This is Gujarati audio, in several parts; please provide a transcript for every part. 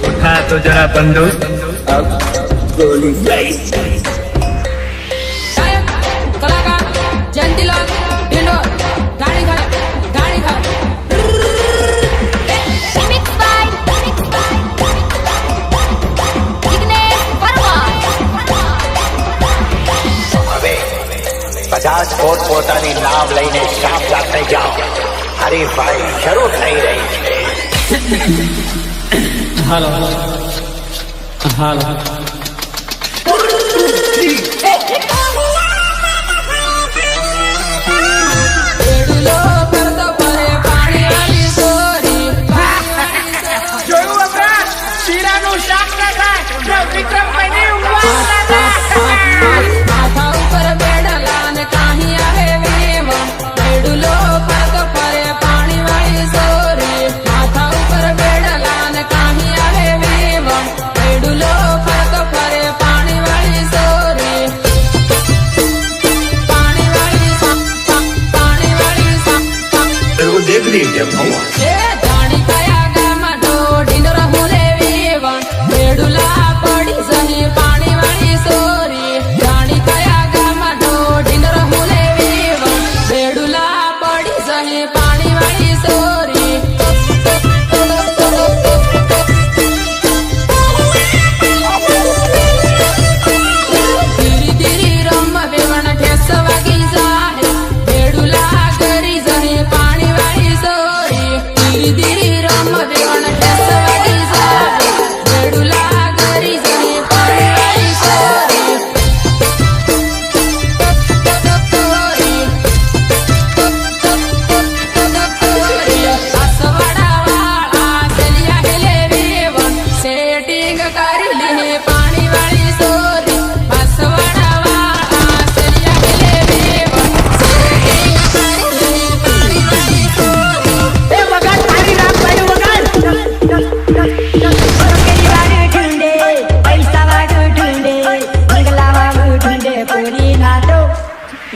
उठा तो जरा बंदूक, अब गोली गई। कलाकार जयंतीलाल ढिंडोर गाड़ी खा હવે 50 પોતપોતાની નામ લઈને સાફ લાગતા જાઓ. હરીફાઈ શરૂ થઈ રહી છે. હાલો હાલો રેડુલો કરતો પરે પાણી વાળી સોરી જોયું વગર શીરાનું શાક ના થાય વિક્રમભાઈ માથા ઉપર બેડલા ને કાહી આવે વેવા રેડુલો કરતો પરે પાણી વાળી સોરી માથા ઉપર બેડલા ને કાહી આવે વેવા રેડુલો કરતો પરે પાણી વાળી સોરી પાણી વાળી वो देख लीजिए भगवान। એ જાણી કયા ગામમાં ઢીંડોરા હુલે વેવા રેડુલા પડી જહી પાણી વાળી સોરી જાણી કયા ગામમાં ઢીંડોરા હુલે વેવા રેડુલા પડી જહી પાણી વાળી સોરી ધીરી ધીરી રમ વેવણ ઠેસ વાગી જાય રેડુલા કરી જહી પાણી વાળી સોરી ધીરી ધીરી રમ વેવણ ઠેસ વાગી જાય રેડુલા કરી જહી પાણી વાળી સોરી આસવાડા વાળા ચલિયા હેલે વેવણ સેટિંગ કરી લે પાણી વાળી સોરી આસવાડા વાળા ચલિયા હેલે વેવણ સેટિંગ કરી લે પાણી વાળી સોરી એ વગર તારી રામ પડ્યું વગર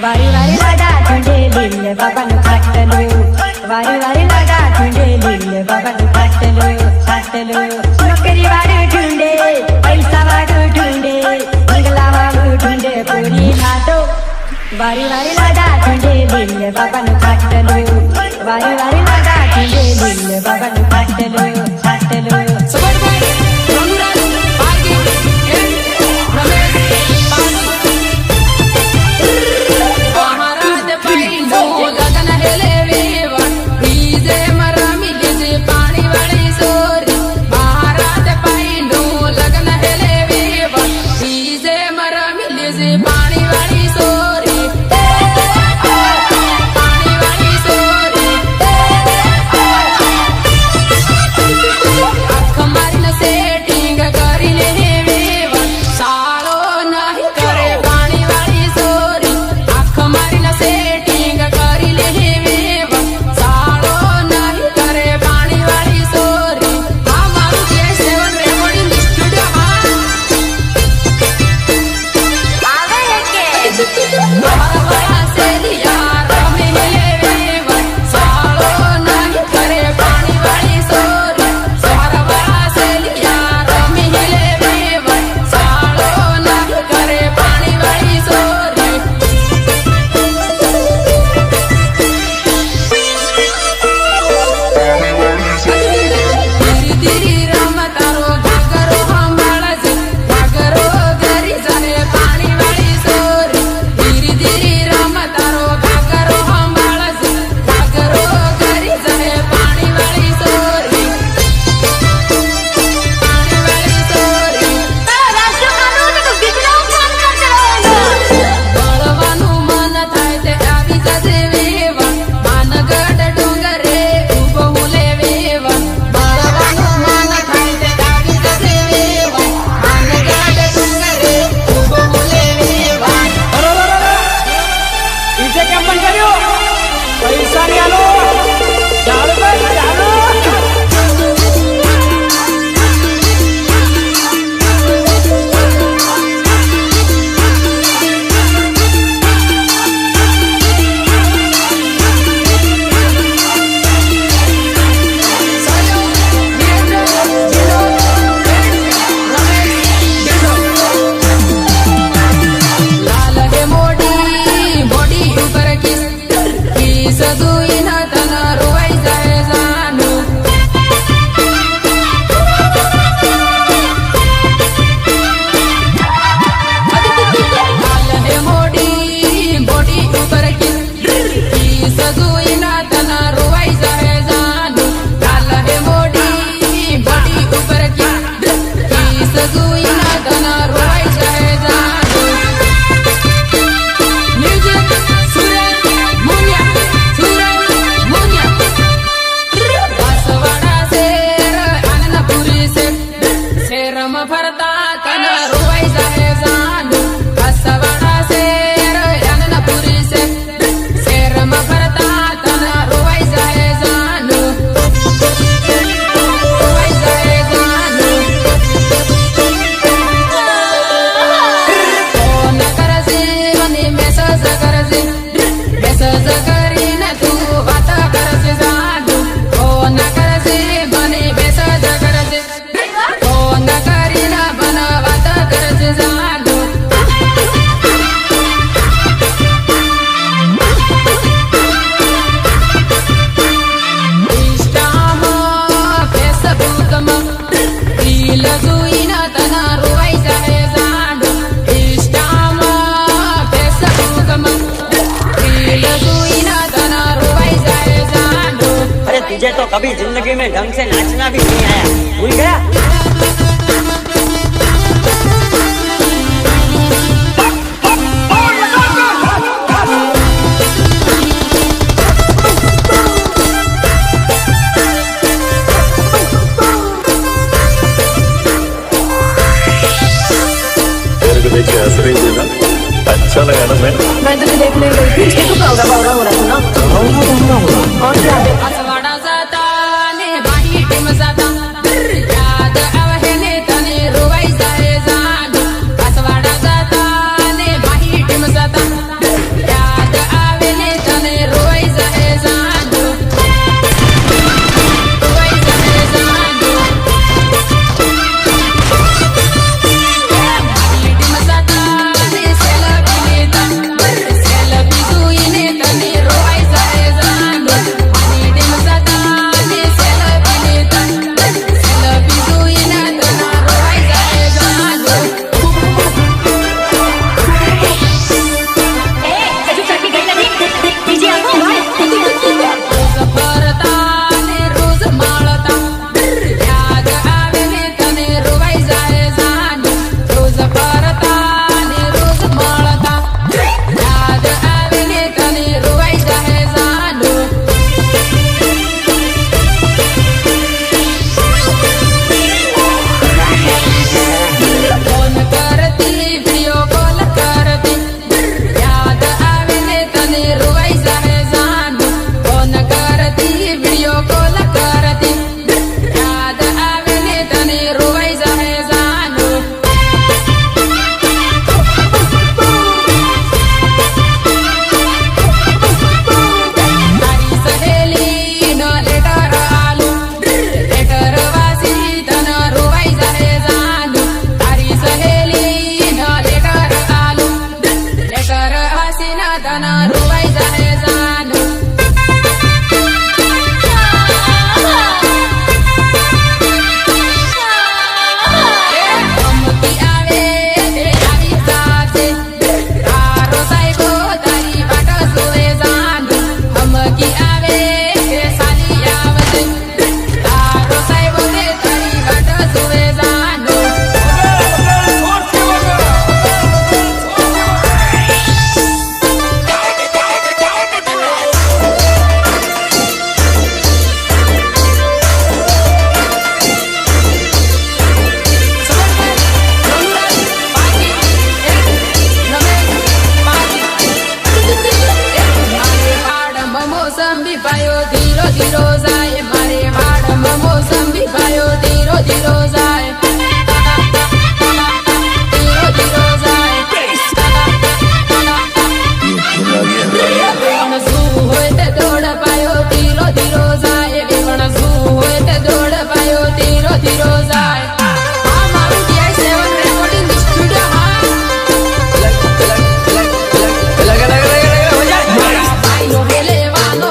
વારી વારી લગા ઠુંડે લીલે બાબાનું ખાટલું વારી વારી લગા ઠુંડે લીલે બાબાનું ખાટલું નોકરી વાળું ઠુંડે પૈસા વાળું ઠુંડે બંગલા વાળું ઠુંડે પૂરી ખાતો વારી વારી લગા ઠુંડે લીલે બાબાનું ખાટલું વારી વારી લગા ઠુંડે લીલે બાબાનું ખાટલું સબરભાઈ રઘુરાજ પારગી રમેશ મહારાજ ભાઈનું લગન હેલે વેવણ બીજે મરમી લીજે પાણી વાળી સોરી મહારાજ ભાઈનું લગન હેલે વેવણ બીજે મરમી લીજે પાણી વાળી સોરી પાણી વાળી સોરી આંખ મારીને સજુઈ ન તન રોવાઈ જાય જાનું હાલ હે મોડી બોડી ઉપર કી સજુઈ ન તન રોવાઈ જાય જાનું હાલ હે મોડી બોડી ઉપર કી સજુઈ ન તન રોવાઈ જાય જાનું મ્યુઝિક સુરત મુનિયા સુરત મુનિયા વાસવાડા શેર આનંદપુરી શેરમાં ફરતા તન રોવાઈ જાય જાનું વાસવાડા શેર આનંદપુરી શેરમાં ફરતા તન રોવાઈ જાય જાનું રોવાઈ જાય જાનું ફોન કરજે મને મેસેજ કરજે મેસેજ કરીને તું વાત કરજે જાનું ફોન કરજે મને મેસેજ કરજે ફોન કરીને મને વાત કરજે જાનું ઇન્સ્ટામાં ફેસબુકમાં રીલ જોઈને તને રોવાઈ જાય જાનું ઇન્સ્ટામાં ફેસબુકમાં રીલ જોઈને તને રોવાઈ જાય જાનું अरे तुझे तो कभी जिंदगी में ढंग से नाचना भी नहीं आया, भूल गया? तेरे को देख के हंस रही थी ना, अच्छा लगा ना मैं मैं तुझे देखने गई थी इसके तो बावरा बावरा हो रहा था ना और क्या असवाड़ा जाता ने बाही टीम जाता યાદ આવે ને તને રોવાઈ જાય જાનું असवाड़ा जाता ને બાહી ટીમ જાતા યાદ આવે ને તને રોવાઈ જાય જાનું રોવાઈ જાય જાનું બાહી ટીમ જાતા ને સેલ્ફી લેતા સેલ્ફી જોઈને તને રોવાઈ જાય જાનું બાહી ટીમ જાતા ને સેલ્ફી લેતા સેલ્ફી જોઈને તને રોવાઈ જાય જાનું હજુ ચડતી ગઈ નથી બીજી આંખો રોજ ફરતા ને રોજ માળતા યાદ આવે ને તને રોવાઈ જાય જાનું રોજ ફરતા ને રોજ માળતા યાદ આવે ને તને રોવાઈ જાય જાનું ફોન કરતી વિડિયો કોલ કરતી યાદ આવે ને તને રોવાઈ જાય જાનું ફોન કરતી વિડિયો કોલ કરતી યાદ આવે ને તને રોવાઈ જાય જાનું તારી સહેલી નો લેટર આલું લેટર વાસી તને રોવાઈ જાય જાનું તારી સહેલી નો લેટર આલું લેટર વાસી ના તને રોવાઈ જાય જાનું ધમકી આવે તે આવી જાશે તારો સાહેબો તારી વાટ જોવે જાનું ધમકી આવે તે સાલી આવશે તારો સાહેબો તે તારી વાટ જોવે જાનું મોસંબી પાયો ધીરો ધીરો જાય મારે વાડમાં મોસંબી પાયો ધીરો ધીરો જાય ધીરો ધીરો જાય વેવણ શું હોય તે દોડ પાયો ધીરો ધીરો જાય વેવણ શું હોય તે દોડ પાયો ધીરો ધીરો જાય આ મારું DI7 રેકોર્ડિંગ સ્ટુડિયો હા ભાઈનો લેવાનો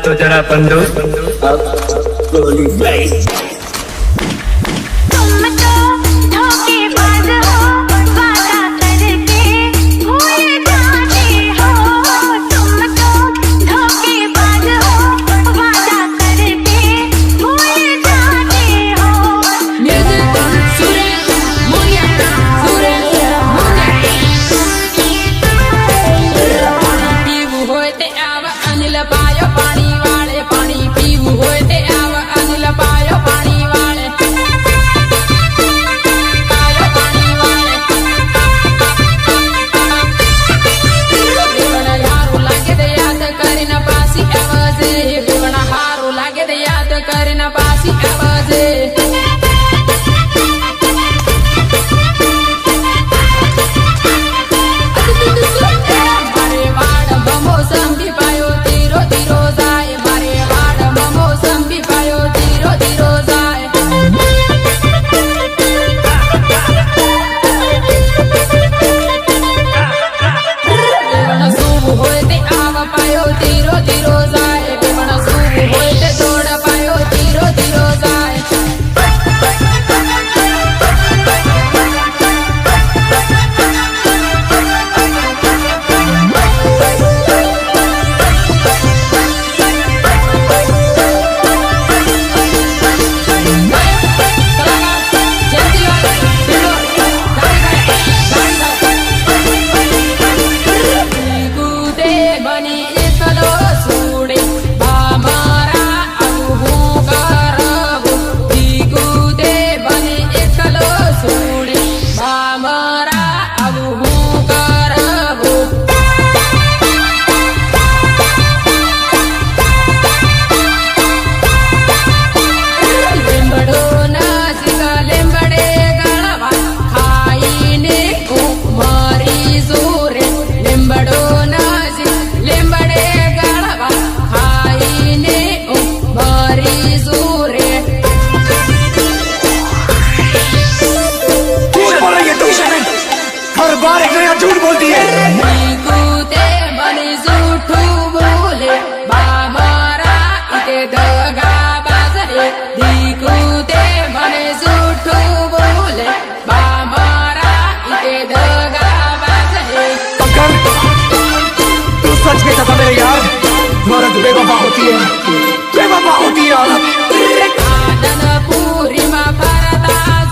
तो जरा बंदो अब गोली बैठ तुम तो धोखेबाज हो वादा करके भूल जाते हो तुम तो धोखेबाज हो वादा करके भूल जाते हो મ્યુઝિક સુરેશ મુનિયા પીવું હોય તે આવા અનિલ પાયો પાણી વાળે પાણી પીવું હોય તે આવા અનિલ પાયો પાણી વાળે પાયો પાણી વાળે વિવણ હારું લાગે તે યાદ કરીને પાછી આવજે વિવણ હારું લાગે તે યાદ કરીને પાછી આવજે મારે વાડમાં મોસંબી પાયો ધીરો ધીરો જાય મારે વાડમાં મોસંબી પાયો ધીરો ધીરો જાય વિવણ સૂવું હોય તે આવ પાયો ધીરો ધીરો જાય વિવણ સૂવું હોય તે દોડ પાયો ધીરો ધીરો જાય કૂદે બની એકલો છોડે મારા આવું હું કરવું કૂદે બની એકલો છોડે મારા આવું હું કરવું લીંબડો નાસિક લીંબડે ગળવા ખાઈને હું મરી જોરે લીંબડો નાસિક લીંબડે ગળવા ખાઈને હું મરી જોરે झूठ बोल रही है ट्यूशन हर बार एक नया झूठ बोलती है કૂદે બની જૂઠું બોલે મારા ઈતે દગા બાજરે કૂદે મને જૂઠું બોલે મારા ઈતે દગા બાજરે अगर तू सच में था मेरे यार औरत बेवफा होती है औरत આનંદપુરીમાં ફરતા